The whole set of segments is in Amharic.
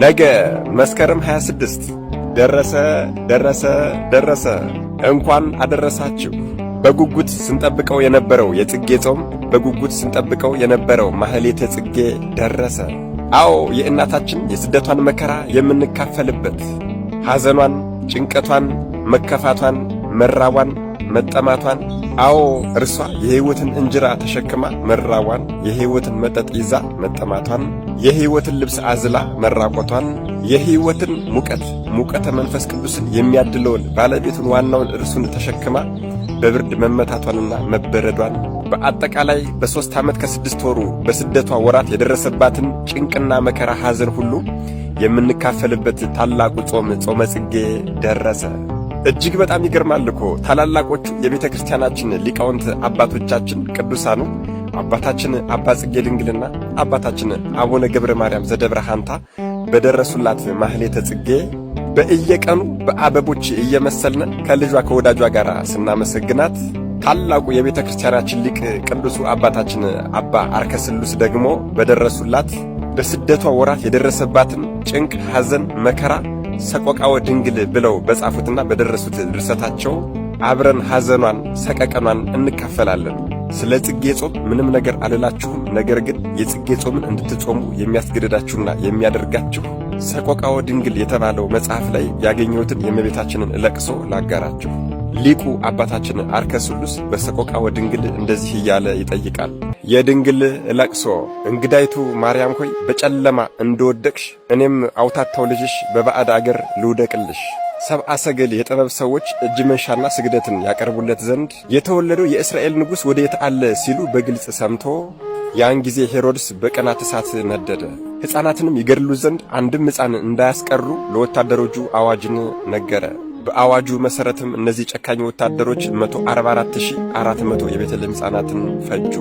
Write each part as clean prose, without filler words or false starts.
ነገ መስከረም 26 ደረሰ። እንኳን አደረሳችሁ። በጉጉት ስንጠብቀው የነበረው የጽጌ ጾም፣ በጉጉት ስንጠብቀው የነበረው ማህሌተ ጽጌ ደረሰ። አዎ የእናታችን የስደቷን መከራ የምንካፈልበት፣ ሐዘኗን፣ ጭንቀቷን፣ መከፋቷን፣ መራቧን፣ መጠማቷን፣ አዎ እርሷ የሕይወትን እንጀራ ተሸክማ መራቧን፣ የሕይወትን መጠጥ ይዛ መጠማቷን፣ የሕይወትን ልብስ አዝላ መራቆቷን፣ የሕይወትን ሙቀተ መንፈስ ቅዱስን የሚያድለውን ባለቤቱን ዋናውን እርሱን ተሸክማ በብርድ መመታቷንና መበረዷን፣ በአጠቃላይ በ3 ዓመት ከ6 ወሩ በስደቷ ወራት የደረሰባትን ጭንቅና መከራ ሐዘን ሁሉ የምንካፈልበት ታላቁ ጾም ጾመ ጽጌ ደረሰ። እጅግ በጣም ይገርማል እኮ ታላላቆቹ የቤተ ክርስቲያናችን ሊቃውንት አባቶቻችን ቅዱሳኑ አባታችን አባ ጽጌ ድንግልና አባታችን አቡነ ገብረ ማርያም ዘደብረ ሐንታ በደረሱላት ማህሌተ ጽጌ በእየቀኑ በአበቦች እየመሰልነ ከልጇ ከወዳጇ ጋር ስናመሰግናት፣ ታላቁ የቤተ ክርስቲያናችን ሊቅ ቅዱሱ አባታችን አባ አርከስሉስ ደግሞ በደረሱላት በስደቷ ወራት የደረሰባትን ጭንቅ፣ ሐዘን፣ መከራ ሰቆቃወ ድንግል ብለው በጻፉትና በደረሱት ድርሰታቸው አብረን ሐዘኗን ሰቀቀኗን እንካፈላለን። ስለ ጽጌ ጾም ምንም ነገር አልላችሁም። ነገር ግን የጽጌ ጾምን እንድትጾሙ የሚያስገድዳችሁና የሚያደርጋችሁ ሰቆቃወ ድንግል የተባለው መጽሐፍ ላይ ያገኘሁትን የእመቤታችንን ለቅሶ ላጋራችሁ። ሊቁ አባታችን አርከስሉስ በሰቆቃወ ድንግል እንደዚህ እያለ ይጠይቃል። የድንግል ለቅሶ። እንግዳይቱ ማርያም ሆይ በጨለማ እንደወደቅሽ እኔም አውታታው ልጅሽ በባዕድ አገር ልውደቅልሽ። ሰብአ ሰገል የጥበብ ሰዎች እጅ መንሻና ስግደትን ያቀርቡለት ዘንድ የተወለደው የእስራኤል ንጉሥ ወዴት አለ ሲሉ በግልጽ ሰምቶ ያን ጊዜ ሄሮድስ በቀናት እሳት ነደደ። ሕፃናትንም ይገድሉ ዘንድ አንድም ሕፃን እንዳያስቀሩ ለወታደሮቹ አዋጅን ነገረ። በአዋጁ መሠረትም እነዚህ ጨካኝ ወታደሮች 144,400 የቤተልሔም ሕፃናትን ፈጁ።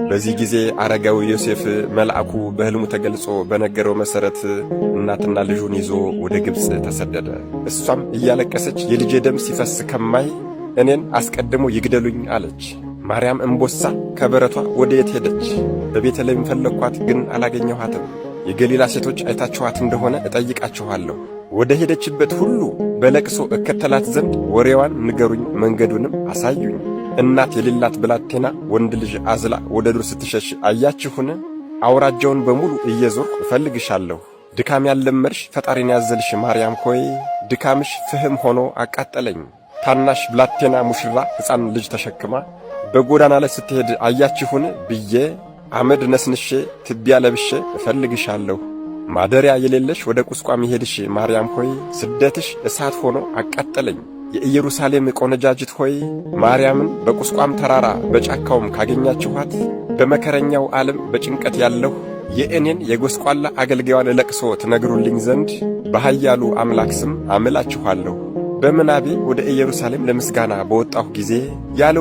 በዚህ ጊዜ አረጋዊ ዮሴፍ መልአኩ በሕልሙ ተገልጾ በነገረው መሠረት እናትና ልጁን ይዞ ወደ ግብፅ ተሰደደ። እሷም እያለቀሰች የልጄ ደም ሲፈስ ከማይ እኔን አስቀድሞ ይግደሉኝ አለች። ማርያም እምቦሳ ከበረቷ ወደ የት ሄደች? በቤተልሔም ፈለግኳት፣ ግን አላገኘኋትም። የገሊላ ሴቶች አይታችኋት እንደሆነ እጠይቃችኋለሁ። ወደ ሄደችበት ሁሉ በለቅሶ እከተላት ዘንድ ወሬዋን ንገሩኝ፣ መንገዱንም አሳዩኝ። እናት የሌላት ብላቴና ወንድ ልጅ አዝላ ወደ ዱር ስትሸሽ አያችሁን? አውራጃውን በሙሉ እየዞርኩ እፈልግሻለሁ። ድካም ያልለመድሽ ፈጣሪን ያዘልሽ ማርያም ሆይ ድካምሽ ፍህም ሆኖ አቃጠለኝ። ታናሽ ብላቴና ሙሽራ ሕፃን ልጅ ተሸክማ በጎዳና ላይ ስትሄድ አያችሁን ብዬ አመድ ነስንሼ ትቢያ ለብሼ እፈልግሻለሁ። ማደሪያ የሌለሽ ወደ ቁስቋም የሄድሽ ማርያም ሆይ ስደትሽ እሳት ሆኖ አቃጠለኝ። የኢየሩሳሌም ቆነጃጅት ሆይ ማርያምን በቁስቋም ተራራ በጫካውም ካገኛችኋት በመከረኛው ዓለም በጭንቀት ያለሁ የእኔን የጎስቋላ አገልጋዩን ለቅሶ ትነግሩልኝ ዘንድ በኃያሉ አምላክ ስም አምላችኋለሁ። በምናቤ ወደ ኢየሩሳሌም ለምስጋና በወጣሁ ጊዜ ያለ